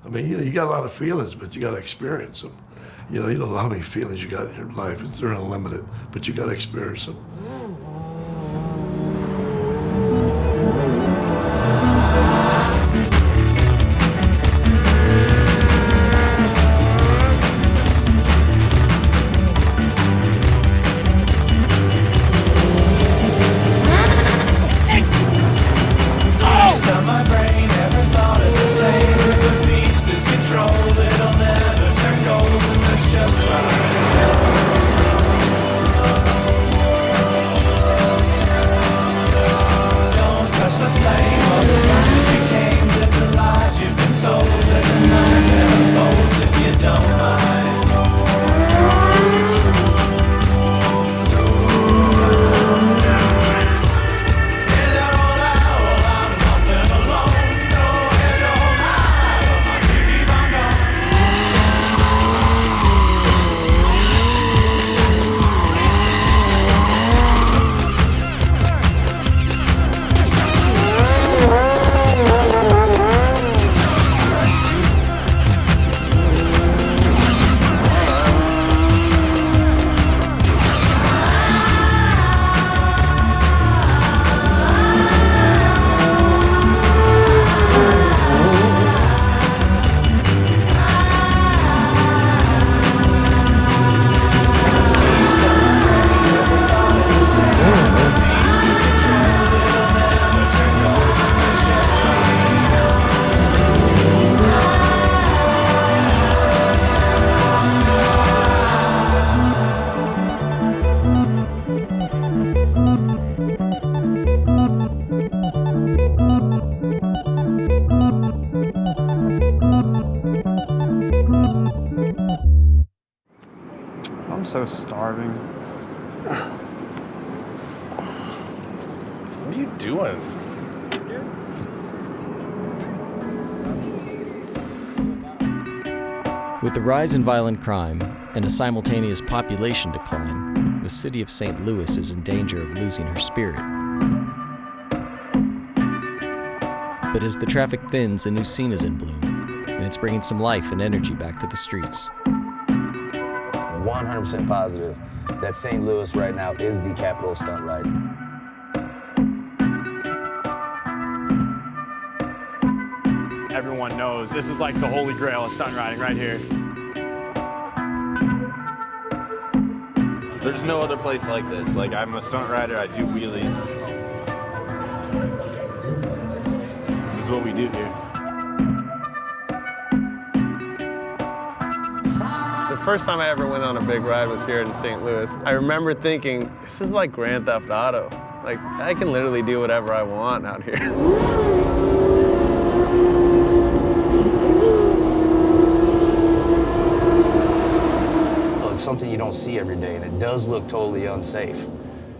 I mean, you got a lot of feelings, but you got to experience them. You don't know how many feelings you got in your life. They're unlimited, but you got to experience them. I'm so starving. What are you doing? With the rise in violent crime and a simultaneous population decline, the city of St. Louis is in danger of losing her spirit. But as the traffic thins, a new scene is in bloom, and it's bringing some life and energy back to the streets. 100% positive that St. Louis right now is the capital of stunt riding. Everyone knows this is like the holy grail of stunt riding right here. There's no other place like this. Like, I'm a stunt rider, I do wheelies. This is what we do here. The first time I ever went on a big ride was here in St. Louis. I remember thinking, this is like Grand Theft Auto. Like, I can literally do whatever I want out here. Well, it's something you don't see every day, and it does look totally unsafe.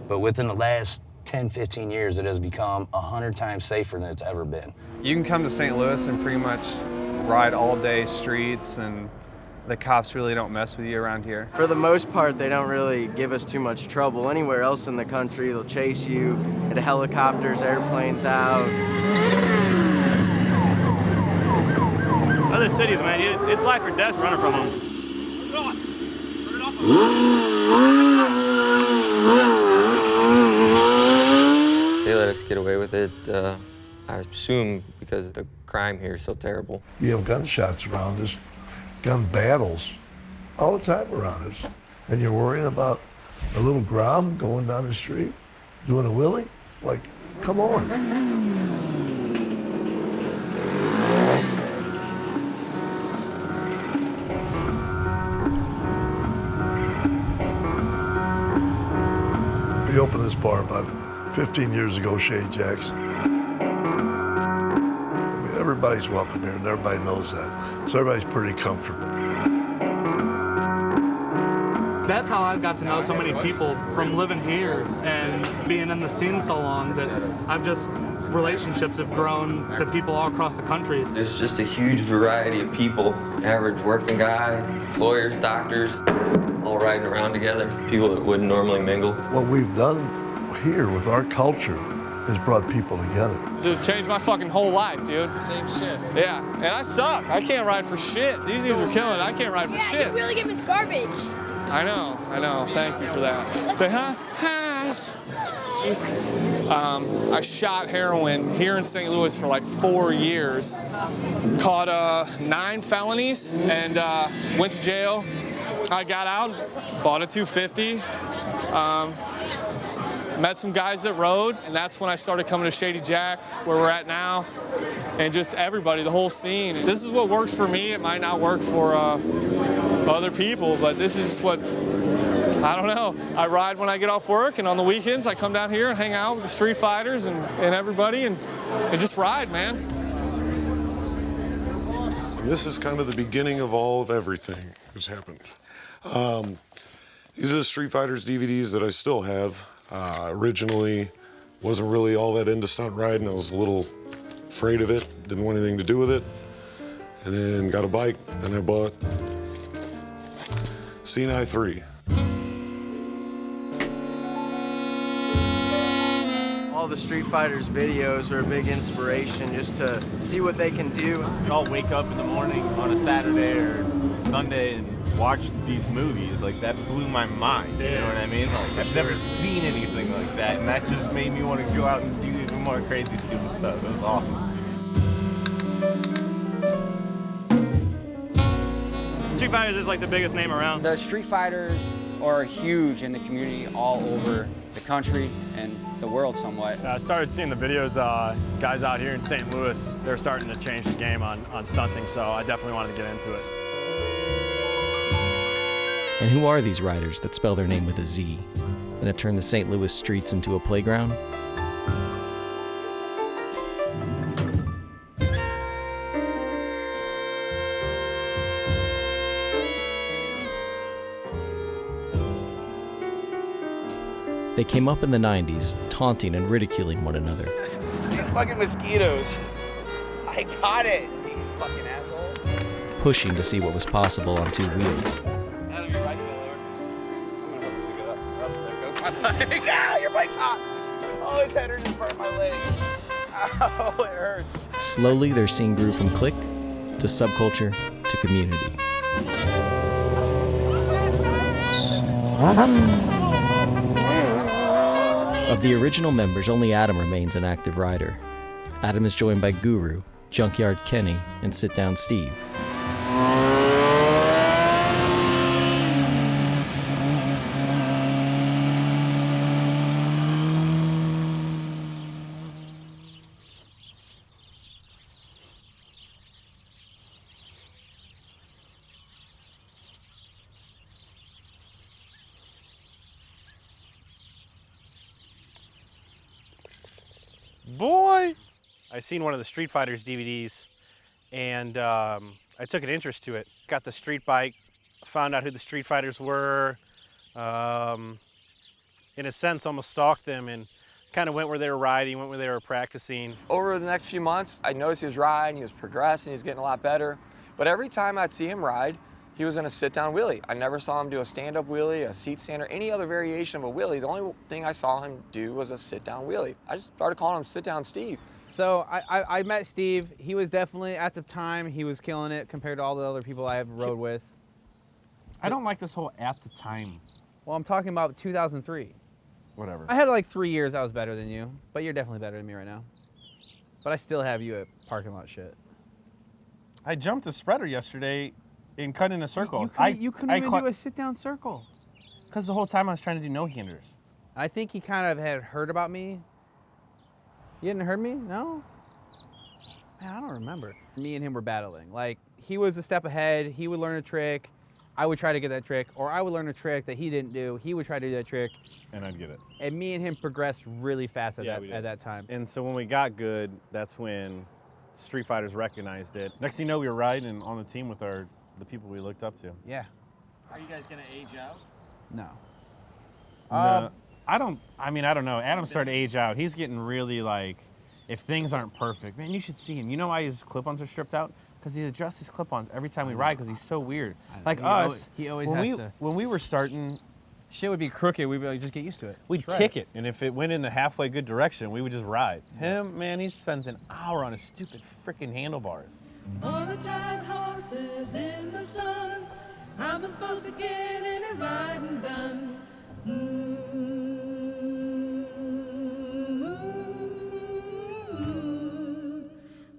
But within the last 10, 15 years, it has become 100 times safer than it's ever been. You can come to St. Louis and pretty much ride all day streets, and the cops really don't mess with you around here. For the most part, they don't really give us too much trouble. Anywhere else in the country, they'll chase you, get helicopters, airplanes out. Other cities, man, it's life or death running from them. They let us get away with it, I assume because the crime here is so terrible. You have gunshots around us, gun battles all the time around us. And you're worrying about a little Grom going down the street, doing a wheelie? Like, come on. We opened this bar about 15 years ago, Shade Jack's. I mean, everybody's welcome here, and everybody knows that. So everybody's pretty comfortable. That's how I've got to know so many people from living here and being in the scene so long that relationships have grown to people all across the country. There's just a huge variety of people, average working guy, lawyers, doctors, all riding around together, people that wouldn't normally mingle. What we've done here with our culture has brought people together. Just changed my fucking whole life, dude. Same shit. Yeah, and I suck. I can't ride for shit. These dudes are killing it. I can't ride for shit. You really give us garbage. I know. Thank you for that. Say hi. Hi. I shot heroin here in St. Louis for like 4 years. Caught 9 felonies and went to jail. I got out, bought a 250. Met some guys that rode, and that's when I started coming to Shady Jack's, where we're at now, and just everybody, the whole scene. This is what works for me. It might not work for other people, but this is just what, I don't know. I ride when I get off work, and on the weekends I come down here and hang out with the Streetfighterz and everybody and just ride, man. This is kind of the beginning of all of everything that's happened. These are the Streetfighterz DVDs that I still have. Originally, wasn't really all that into stunt riding. I was a little afraid of it, didn't want anything to do with it. And then got a bike, and I bought CNI 3. All the Streetfighterz videos are a big inspiration just to see what they can do. I'll wake up in the morning on a Saturday or Sunday and watch these movies. Like, that blew my mind, you know what I mean? Like, I've never seen anything like that, and that just made me want to go out and do even more crazy, stupid stuff. It was awesome. Streetfighterz is like the biggest name around. The Streetfighterz are huge in the community all over the country and the world somewhat. I started seeing the videos, guys out here in St. Louis, they're starting to change the game on stunting, so I definitely wanted to get into it. And who are these riders that spell their name with a Z and have turned the St. Louis streets into a playground? They came up in the 90s, taunting and ridiculing one another. These fucking mosquitoes. I got it, you fucking asshole. Pushing to see what was possible on 2 wheels. Ah, your bike's hot! Oh, his header just burned my leg. Ow, it hurts. Slowly, their scene grew from clique to subculture to community. Of the original members, only Adam remains an active rider. Adam is joined by Guru, Junkyard Kenny, and Sit Down Steve. Boy! I seen one of the Streetfighterz DVDs, and I took an interest to it. Got the street bike, found out who the Streetfighterz were, in a sense almost stalked them and kind of went where they were riding, went where they were practicing. Over the next few months, I noticed he was riding, he was progressing, he was getting a lot better. But every time I'd see him ride, he was in a sit-down wheelie. I never saw him do a stand-up wheelie, a seat stand, or any other variation of a wheelie. The only thing I saw him do was a sit-down wheelie. I just started calling him Sit-Down Steve. So I met Steve. He was definitely, at the time, he was killing it compared to all the other people I have rode with. I don't like this whole at the time. Well, I'm talking about 2003. Whatever. I had like 3 years I was better than you, but you're definitely better than me right now. But I still have you at parking lot shit. I jumped a spreader yesterday and cut in a circle. You couldn't even do a sit-down circle. Because the whole time I was trying to do no-handers. I think he kind of had heard about me. You hadn't heard me? No? Man, I don't remember. Me and him were battling. Like, he was a step ahead. He would learn a trick. I would try to get that trick. Or I would learn a trick that he didn't do. He would try to do that trick. And I'd get it. And me and him progressed really fast at that time. And so when we got good, that's when Streetfighterz recognized it. Next thing you know, we were riding on the team with the people we looked up to. Yeah. Are you guys gonna age out? No. No, I don't know. Adam's starting to age out. He's getting really like, if things aren't perfect, man, you should see him. You know why his clip-ons are stripped out? Because he adjusts his clip-ons every time we ride because he's so weird. Like us, he always when has to. When we were starting, Shit would be crooked. We'd be like, just get used to it. We'd Just ride kick it, and if it went in the halfway good direction, we would just ride. Him, man, he spends an hour on his stupid freaking handlebars. On the tired horses in the sun, how's it supposed to get any riding done?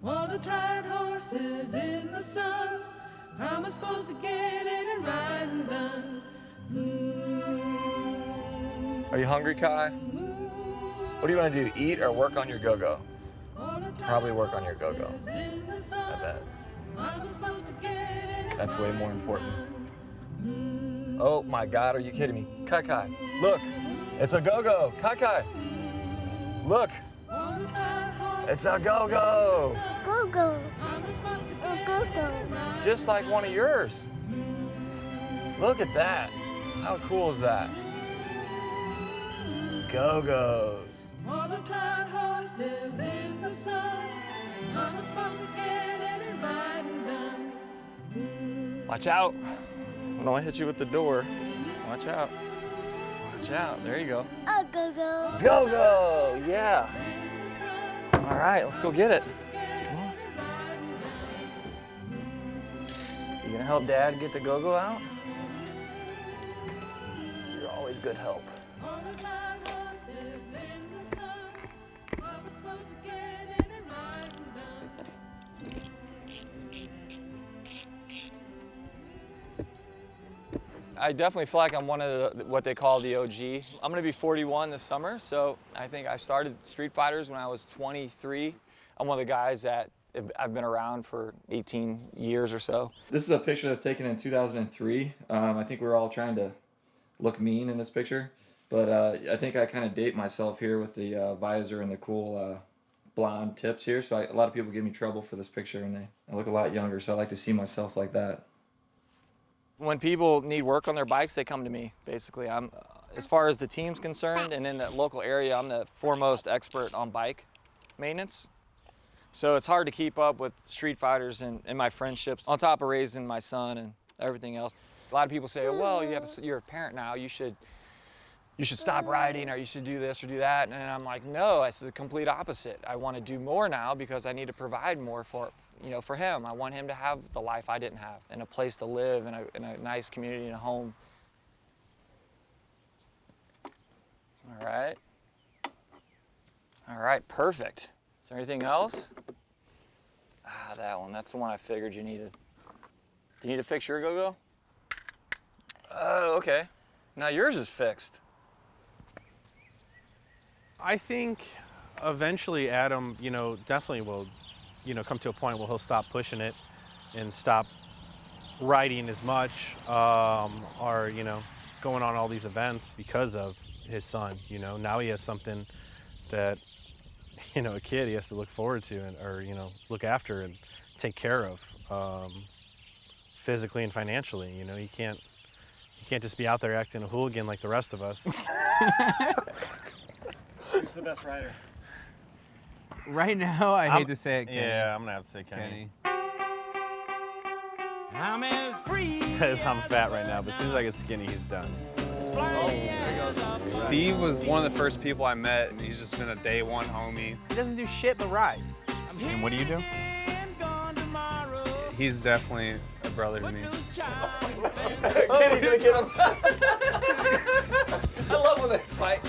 On the tired horses in the sun, how am I supposed to get any riding done? Are you hungry, Kai? What do you want to do, eat or work on your go-go? Probably work on your go-go. I bet. That's way more important. Oh my God, are you kidding me? Kai, look, it's a go-go. Kai, look, it's a go-go. Go-go. Go-go. Just like one of yours. Look at that. How cool is that? Go-go's. All the tired horses in the sun, how am I supposed to get any riding done? Watch out. I don't want to hit you with the door. Watch out. Watch out. There you go. Oh, go-go. Go-go. Yeah. All right, let's go get it. You gonna help Dad get the go-go out? You're always good help. I definitely feel like I'm one of what they call the OG. I'm gonna be 41 this summer, so I think I started Streetfighterz when I was 23. I'm one of the guys that I've been around for 18 years or so. This is a picture that's taken in 2003. I think we're all trying to look mean in this picture, but I think I kind of date myself here with the visor and the cool blonde tips here. So a lot of people give me trouble for this picture, and I look a lot younger, so I like to see myself like that. When people need work on their bikes, they come to me, basically. As far as the team's concerned, and in the local area, I'm the foremost expert on bike maintenance. So it's hard to keep up with Streetfighterz and my friendships, on top of raising my son and everything else. A lot of people say, oh, well, you're a parent now, you should stop riding, or you should do this or do that. And I'm like, no, it's the complete opposite. I want to do more now because I need to provide more for him. I want him to have the life I didn't have, and a place to live, in a nice community, and a home. All right. All right, perfect. Is there anything else? Ah, that one. That's the one I figured you needed. Do you need to fix your go-go? Oh, okay. Now yours is fixed. I think eventually Adam, definitely will, come to a point where he'll stop pushing it and stop riding as much, or, going on all these events because of his son. Now he has something that, a kid he has to look forward to or look after and take care of, physically and financially. You can't just be out there acting a hooligan like the rest of us. Who's the best rider? Right now, I hate to say it, Kenny. Yeah, I'm gonna have to say Kenny. I'm as free. Because I'm fat right now, but as soon as I get skinny, he's done. Steve was one of the first people I met, and he's just been a day one homie. He doesn't do shit but ride. And what do you do? He's definitely a brother to me. Kenny's gonna get him. I love when they fight.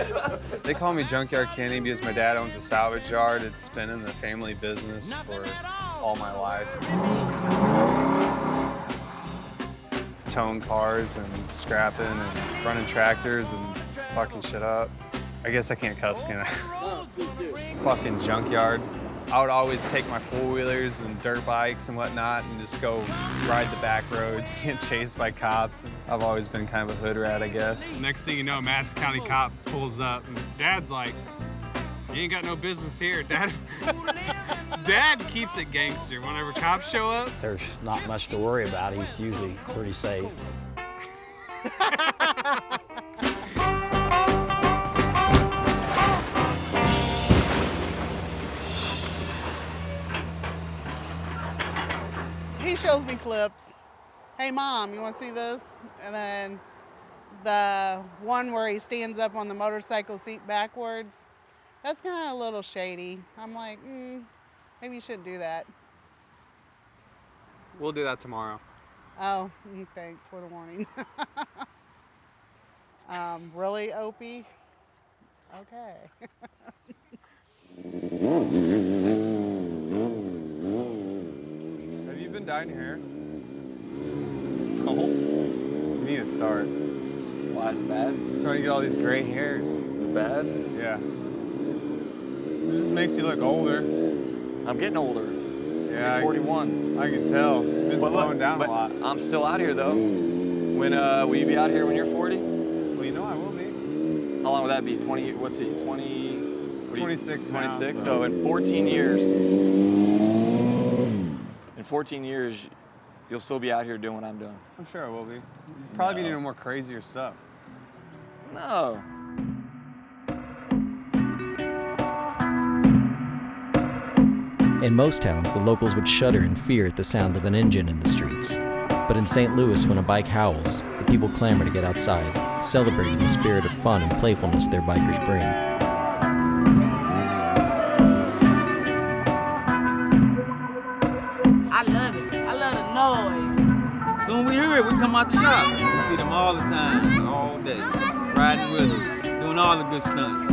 They call me Junkyard Kenny because my dad owns a salvage yard. It's been in the family business for all my life. Towing cars and scrapping and running tractors and fucking shit up. I guess I can't cuss, can I? No, please do. Fucking junkyard. I would always take my four-wheelers and dirt bikes and whatnot and just go ride the back roads, get chased by cops. I've always been kind of a hood rat, I guess. Next thing you know, a Madison County cop pulls up and Dad's like, you ain't got no business here. Dad keeps it gangster. Whenever cops show up, there's not much to worry about. He's usually pretty safe. He shows me clips. Hey, Mom, you want to see this? And then The one where he stands up on the motorcycle seat backwards, that's kind of a little shady. I'm like, maybe you shouldn't do that. We'll do that tomorrow. Oh, thanks for the warning. Really, Opie? Okay. Have you been dyeing your hair? No. You need to start. Why is it bad? You're starting to get all these gray hairs. Is it bad? Yeah. It just makes you look older. I'm getting older. Yeah. I'm 41. I can tell. You've been slowing down a lot. I'm still out here though. When will you be out here when you're 40? Well, you know I will be. How long will that be? 20? What's he? 20? 26 now. 26. So in 14 years. In 14 years, you'll still be out here doing what I'm doing. I'm sure I will be. Probably be doing more crazier stuff. No. In most towns, the locals would shudder in fear at the sound of an engine in the streets. But in St. Louis, when a bike howls, the people clamor to get outside, celebrating the spirit of fun and playfulness their bikers bring. I love it. I love the noise. So when we hear it, we come out the shop. We see them all the time, all day, riding with them, doing all the good stunts.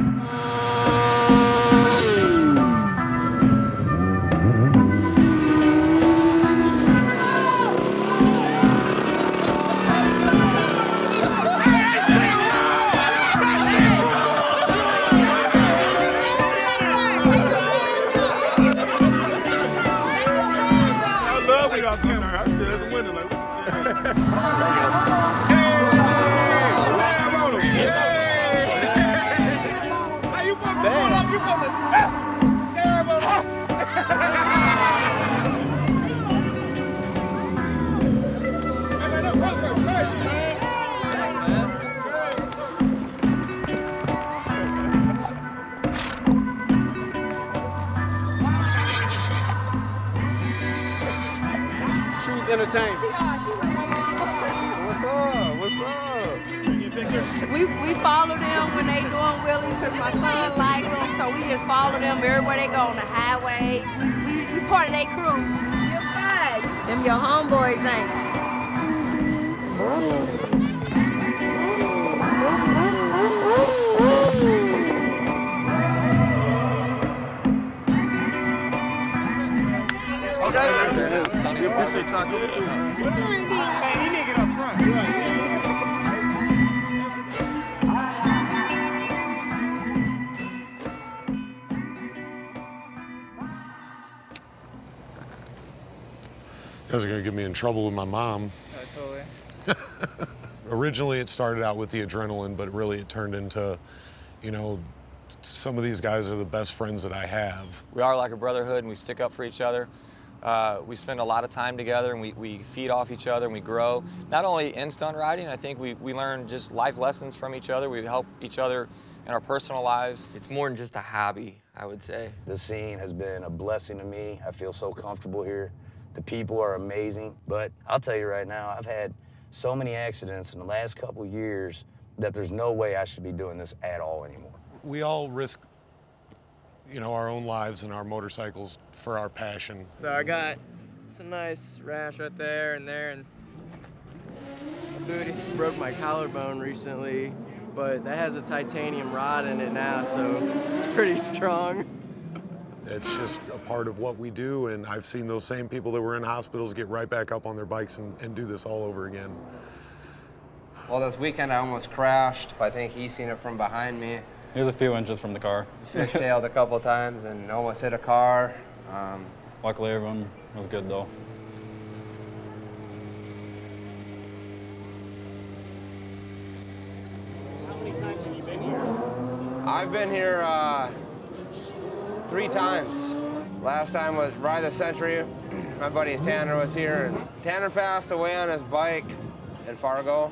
Entertainment. What's up? What's up? We follow them when they doing wheelies because my son like them, so we just follow them everywhere they go on the highways. We part of their crew. You're fine. Them your homeboys, ain't We appreciate y'all coming through. Man, you need to get up front. You guys are gonna get me in trouble with my mom. Totally. Originally, it started out with the adrenaline, but really it turned into, you know, some of these guys are the best friends that I have. We are like a brotherhood and we stick up for each other. We spend a lot of time together and we feed off each other and we grow. Not only in stunt riding, I think we learn just life lessons from each other. We help each other in our personal lives. It's more than just a hobby, I would say. This scene has been a blessing to me. I feel so comfortable here. The people are amazing, but I'll tell you right now, I've had so many accidents in the last couple years that there's no way I should be doing this at all anymore. We all risk, you know, our own lives and our motorcycles for our passion. So I got some nice rash right there and my booty. Broke my collarbone recently, but that has a titanium rod in it now, so it's pretty strong. It's just a part of what we do, and I've seen those same people that were in hospitals get right back up on their bikes and do this all over again. Well, this weekend I almost crashed. I think he's seen it from behind me. He was a few inches from the car. Fishtailed a couple times and almost hit a car. Luckily, everyone was good, though. How many times have you been here? I've been here 3 times. Last time was Ride the Century. My buddy Tanner was here, and Tanner passed away on his bike in Fargo.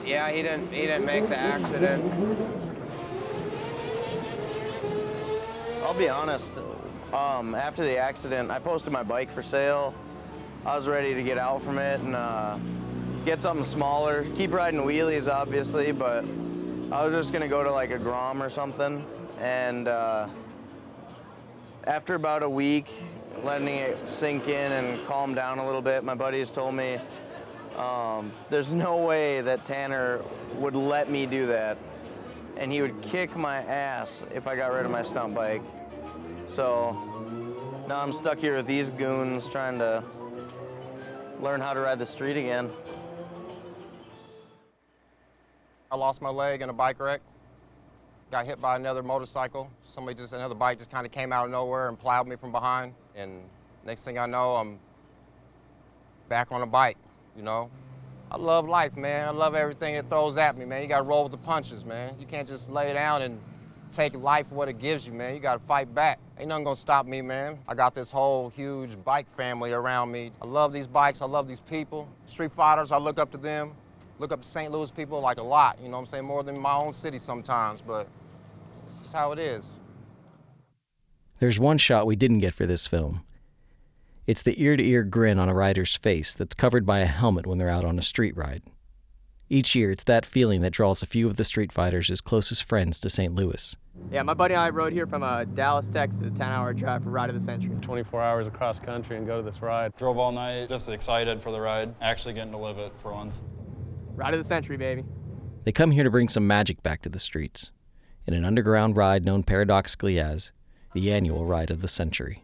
Yeah, he didn't make the accident. I'll be honest, after the accident, I posted my bike for sale. I was ready to get out from it, and get something smaller. Keep riding wheelies, obviously, but I was just gonna go to like a Grom or something. And after about a week, letting it sink in and calm down a little bit, my buddies told me there's no way that Tanner would let me do that. And he would kick my ass if I got rid of my stunt bike. So now I'm stuck here with these goons trying to learn how to ride the street again. I lost my leg in a bike wreck. Got hit by another motorcycle. Another bike just kind of came out of nowhere and plowed me from behind. And next thing I know, I'm back on a bike, you know? I love life, man. I love everything it throws at me, man. You gotta roll with the punches, man. You can't just lay down and take life for what it gives you, man. You gotta fight back. Ain't nothing gonna stop me, man. I got this whole huge bike family around me. I love these bikes, I love these people. Streetfighterz, I look up to them. Look up to St. Louis people like a lot, you know what I'm saying? More than my own city sometimes, but this is how it is. There's one shot we didn't get for this film. It's the ear-to-ear grin on a rider's face that's covered by a helmet when they're out on a street ride. Each year, it's that feeling that draws a few of the Streetfighterz' closest friends to St. Louis. Yeah, my buddy and I rode here from Dallas, Texas, a 10-hour drive for Ride of the Century. 24 hours across country and go to this ride. Drove all night, just excited for the ride, actually getting to live it for once. Ride of the Century, baby. They come here to bring some magic back to the streets, in an underground ride known paradoxically as the annual Ride of the Century.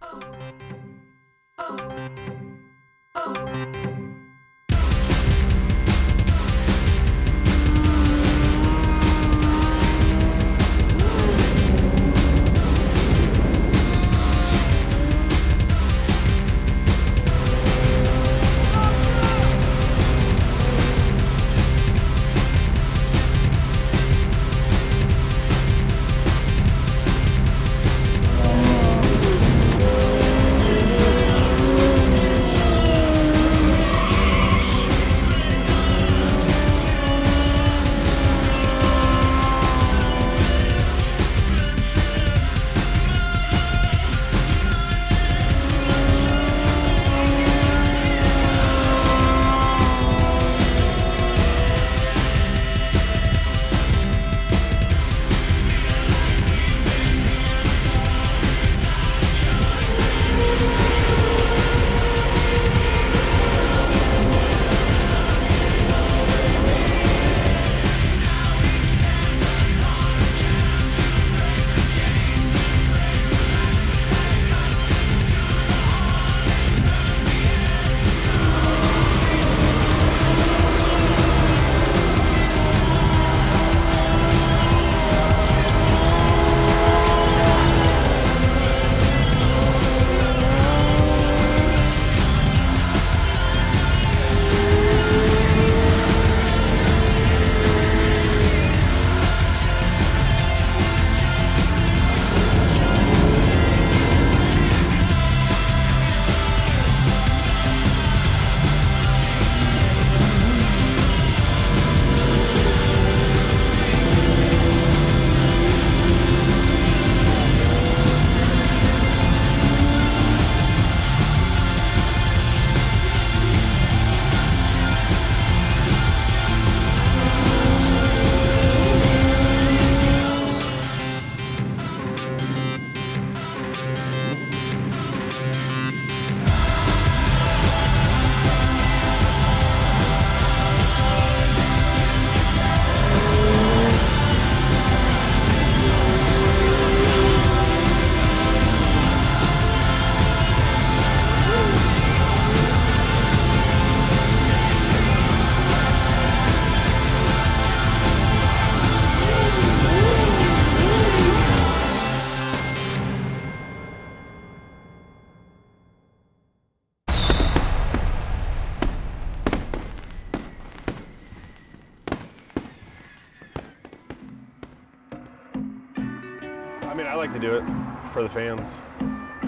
I like to do it for the fans.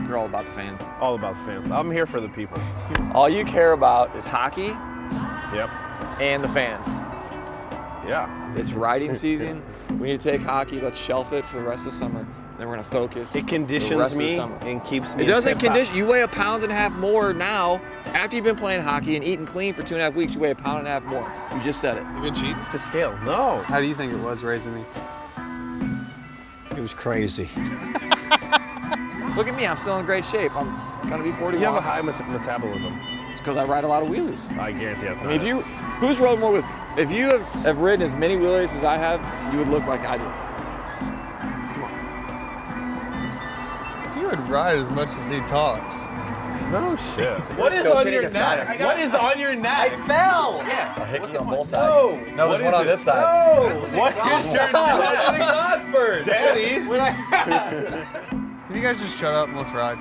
You're all about the fans. All about the fans. I'm here for the people. All you care about is hockey. Yep. And the fans. Yeah. It's riding season. We need to take hockey, let's shelf it for the rest of the summer. Then we're gonna focus. It the conditions rest of the me summer. and keeps me It doesn't tip-top. condition. You weigh 1.5 pounds more now. After you've been playing hockey and eating clean for 2.5 weeks, you weigh 1.5 pounds more. You just said it. You been cheating? It's a scale. No. How do you think it was raising me? It was crazy. Look at me, I'm still in great shape. I'm gonna be 41. You have a high metabolism. It's because I ride a lot of wheelies. I guarantee that's I not mean, if it. you, who's rode more wheelies? If you have ridden as many wheelies as I have, you would look like I do. If you would ride as much as he talks. No shit. What is on your neck? What is on your neck? I fell! Yeah. I hit you on both sides. No, there's one on this side. What is your neck? That's an exhaust bird. Daddy! Can you guys just shut up and let's ride?